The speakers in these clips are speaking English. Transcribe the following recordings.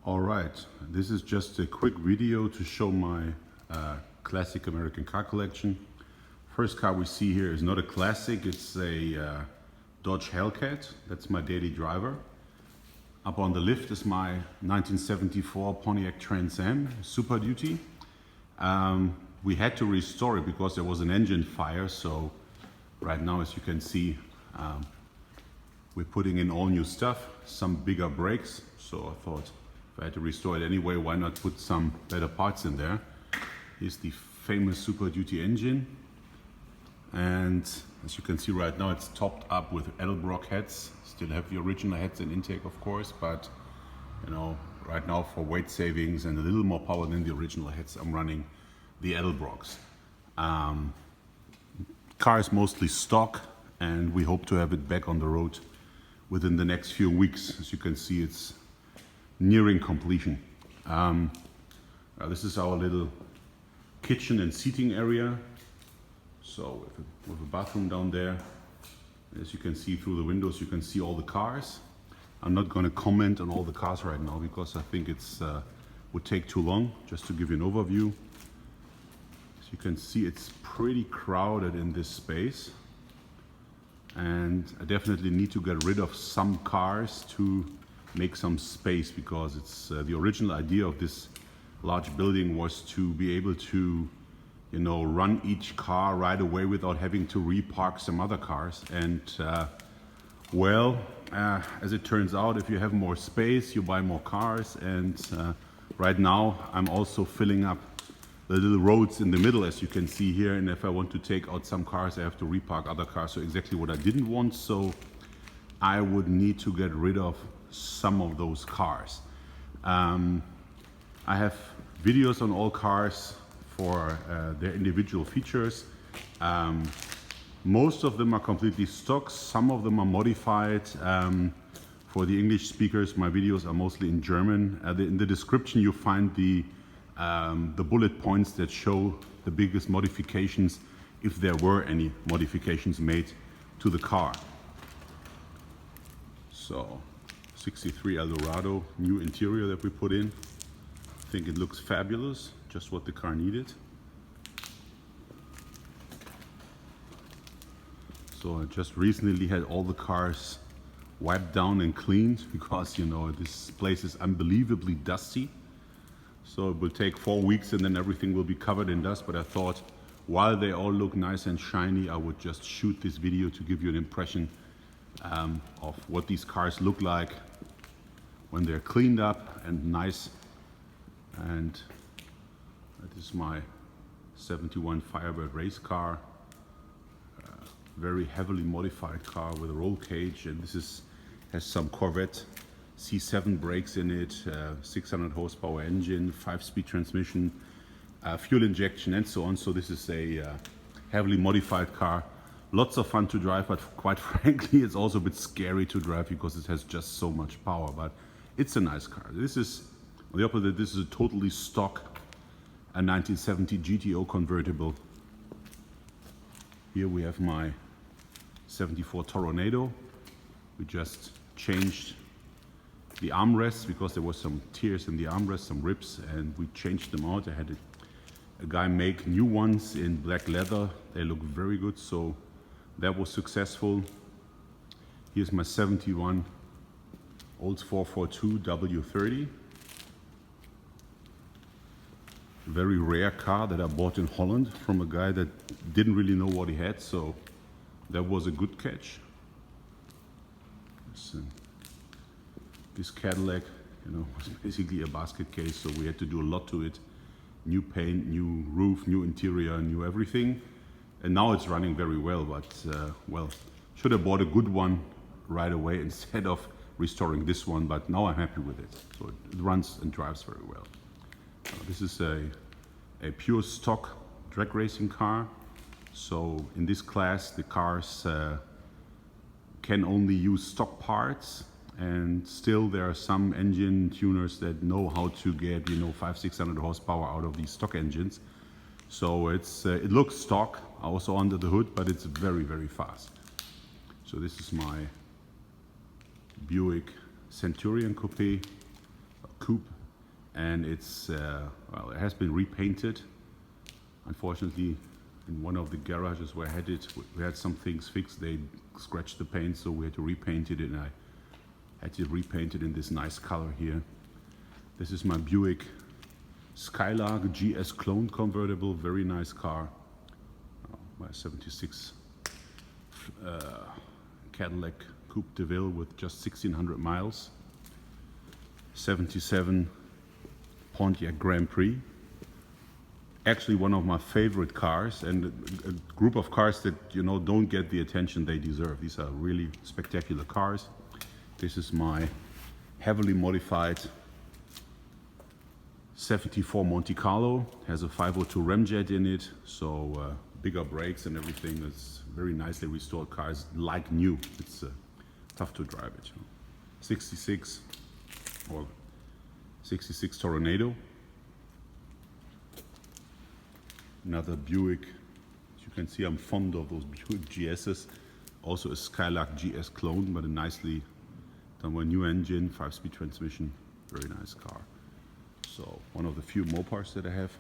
All right, this is just a quick video to show my classic American car collection. First car we see here is not a classic, it's a Dodge Hellcat. That's my daily driver. Up on the lift is my 1974 Pontiac Trans Am Super Duty. We had to restore it because there was an engine fire, so right now, as you can see, we're putting in all new stuff, some bigger brakes, so I thought if I had to restore it anyway, why not put some better parts in there. Here's the famous Super Duty engine, and as you can see right now, it's topped up with Eldorado heads. Still have the original heads and intake, of course, but you know, right now for weight savings and a little more power than the original heads, I'm running the Eldorods. Car is mostly stock, and we hope to have it back on the road within the next few weeks. As you can see, it's nearing completion. This is our little kitchen and seating area. So with a bathroom down there. As you can see through the windows, you can see all the cars. I'm not going to comment on all the cars right now because I think it's would take too long. Just to give you an overview. As you can see, it's pretty crowded in this space. And I definitely need to get rid of some cars to make some space, because it's the original idea of this large building was to be able to, you know, run each car right away without having to repark some other cars. And as it turns out, if you have more space, you buy more cars. And right now I'm also filling up the little roads in the middle, as you can see here. And if I want to take out some cars, I have to repark other cars. So exactly what I didn't want. So I would need to get rid of some of those cars. I have videos on all cars for their individual features. Most of them are completely stock. Some of them are modified. For the English speakers, my videos are mostly in German. In the description, you find the bullet points that show the biggest modifications, if there were any modifications made to the car. So, 63 Eldorado, new interior that we put in. I think it looks fabulous, just what the car needed. So I just recently had all the cars wiped down and cleaned because, you know, this place is unbelievably dusty. So it will take 4 weeks and then everything will be covered in dust. But I thought, while they all look nice and shiny, I would just shoot this video to give you an impression of what these cars look like when they're cleaned up and nice. And that is my 71 Firebird race car, very heavily modified car with a roll cage, and this has some Corvette C7 brakes in it, 600 horsepower engine, 5-speed transmission, fuel injection, and so on. So this is a heavily modified car. Lots of fun to drive, but quite frankly, it's also a bit scary to drive because it has just so much power. But it's a nice car. This is, on the opposite, this is a totally stock, a 1970 GTO convertible. Here we have my 74 Toronado. We just changed the armrests because there was some tears in the armrest, some rips, and we changed them out. I had a guy make new ones in black leather. They look very good, so that was successful. Here's my 71 Olds 442 W30. Very rare car that I bought in Holland from a guy that didn't really know what he had, so that was a good catch. This Cadillac, you know, was basically a basket case, so we had to do a lot to it. New paint, new roof, new interior, new everything. And now it's running very well, but well, should have bought a good one right away instead of restoring this one, but now I'm happy with it. So it runs and drives very well. This is a pure stock drag racing car. So in this class, the cars can only use stock parts, and still there are some engine tuners that know how to get, you know, 500-600 horsepower out of these stock engines. So it looks stock also under the hood, but it's very, very fast. So this is my Buick Centurion Coupe, coupe, and it's well, it has been repainted. Unfortunately, in one of the garages where I had it, we had some things fixed. They scratched the paint, so we had to repaint it, and I had to repaint it in this nice color here. This is my Buick Skylark GS clone convertible, very nice car. My 76 Cadillac Coupe de Ville with just 1,600 miles. 77 Pontiac Grand Prix. Actually one of my favorite cars, and a group of cars that, you know, don't get the attention they deserve. These are really spectacular cars. This is my heavily modified 74 Monte Carlo. Has a 502 ramjet in it, so bigger brakes and everything. It's very nicely restored car. It's like new. It's tough to drive it. 66 or 66 Toronado. Another Buick. As you can see, I'm fond of those Buick GSs. Also a Skylark GS clone, but a nicely done with a new engine, 5-speed transmission. Very nice car. So one of the few Mopars that I have.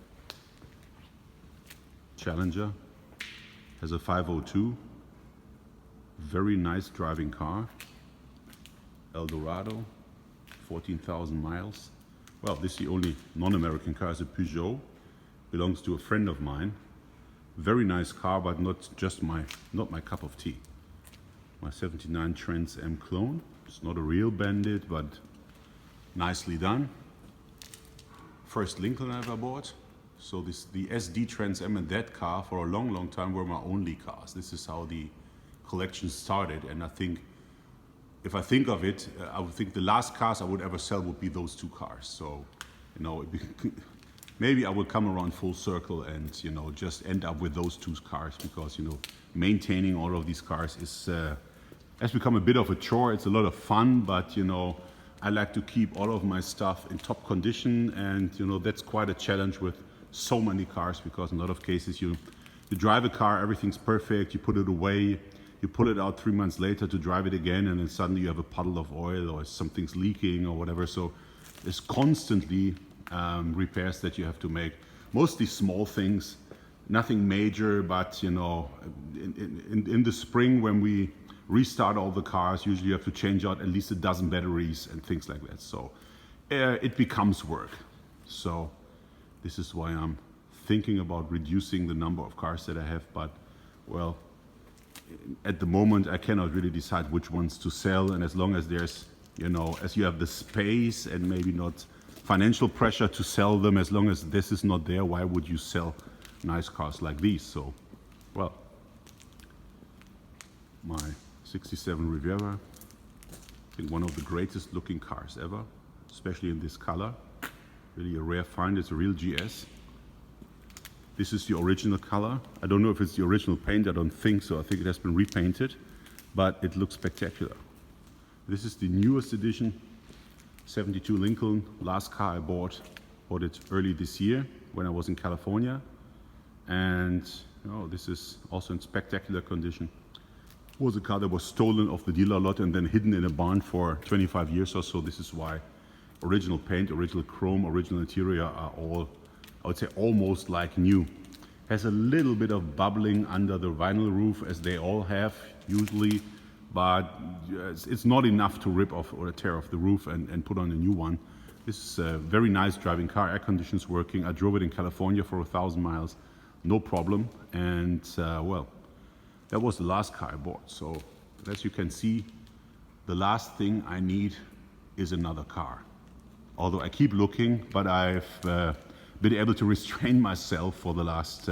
Challenger has a 502. Very nice driving car. Eldorado, 14,000 miles. Well, this is the only non-American car. It's a Peugeot. Belongs to a friend of mine. Very nice car, but not my cup of tea. My 79 Trans Am clone. It's not a real Bandit, but nicely done. First Lincoln I ever bought. So the SD Trans Am and that car for a long time were my only cars. This is how the collection started, and I think, if I think of it, I would think the last cars I would ever sell would be those two cars. So, you know, maybe I will come around full circle and, you know, just end up with those two cars, because, you know, maintaining all of these cars is has become a bit of a chore. It's a lot of fun, but, you know, I like to keep all of my stuff in top condition, and, you know, that's quite a challenge with so many cars, because in a lot of cases you drive a car, everything's perfect, you put it away, you pull it out 3 months later to drive it again, and then suddenly you have a puddle of oil or something's leaking or whatever. So there's constantly repairs that you have to make. Mostly small things, nothing major, but, you know, in the spring when we restart all the cars, usually you have to change out at least a dozen batteries and things like that. So it becomes work. So this is why I'm thinking about reducing the number of cars that I have, but, well, at the moment I cannot really decide which ones to sell, and as long as there's, you know, as you have the space and maybe not financial pressure to sell them, as long as this is not there, why would you sell nice cars like these? So, well, my 67 Riviera, I think one of the greatest looking cars ever, especially in this color. Really a rare find. It's a real GS. This is the original color. I don't know if it's the original paint. I don't think so. I think it has been repainted, but it looks spectacular. This is the newest edition, 72 Lincoln. Last car I bought it early this year when I was in California. And, you know, this is also in spectacular condition. It was a car that was stolen off the dealer lot and then hidden in a barn for 25 years or so. This is why original paint, original chrome, original interior are all, I would say, almost like new. Has a little bit of bubbling under the vinyl roof, as they all have usually, but it's not enough to rip off or tear off the roof and put on a new one. This is a very nice driving car. Air conditioning's working. I drove it in California for 1,000 miles, no problem. And well, that was the last car I bought. So as you can see, the last thing I need is another car. Although I keep looking, but I've been able to restrain myself for the last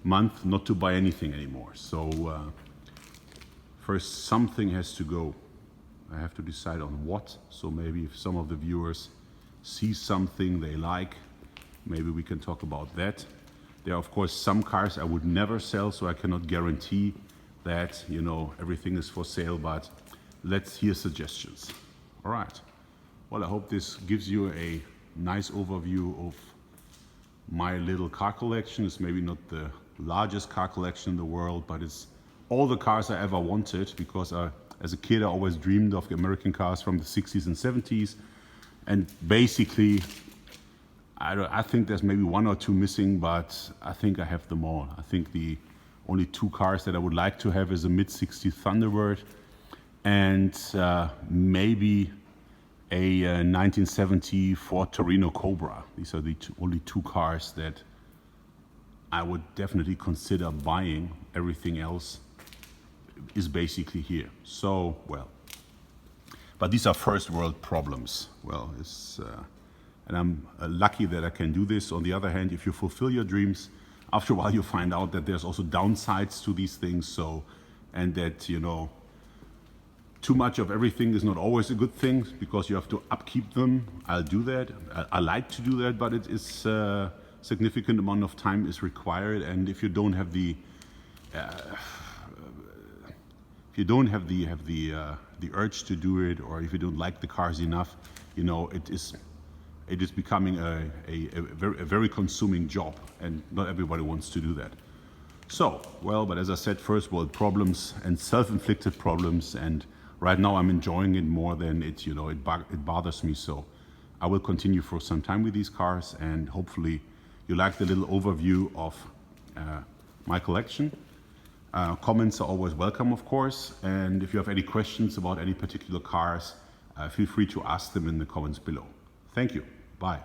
month not to buy anything anymore. So first something has to go. I have to decide on what. So maybe if some of the viewers see something they like, maybe we can talk about that. There are of course some cars I would never sell, so I cannot guarantee that, you know, everything is for sale, but let's hear suggestions. All right. Well, I hope this gives you a nice overview of my little car collection. It's maybe not the largest car collection in the world, but it's all the cars I ever wanted, because as a kid I always dreamed of American cars from the 60s and 70s. And basically, I think there's maybe one or two missing, but I think I have them all. I think the only two cars that I would like to have is a mid-60 Thunderbird and maybe a 1970 Ford Torino Cobra. These are the only two cars that I would definitely consider buying. Everything else is basically here. So, well, but these are first world problems. Well, and I'm lucky that I can do this. On the other hand, if you fulfill your dreams, after a while you find out that there's also downsides to these things. So, and that, you know, too much of everything is not always a good thing because you have to upkeep them. I'll do that. I like to do that, but it is significant amount of time is required. And if you don't have the the urge to do it, or if you don't like the cars enough, you know, it is becoming a very consuming job, and not everybody wants to do that. So, well, but as I said, first world problems and self-inflicted problems, and right now I'm enjoying it more than it, you know, it bothers me. So I will continue for some time with these cars, and hopefully you like the little overview of my collection. Comments are always welcome, of course, and if you have any questions about any particular cars, feel free to ask them in the comments below. Thank you. Bye.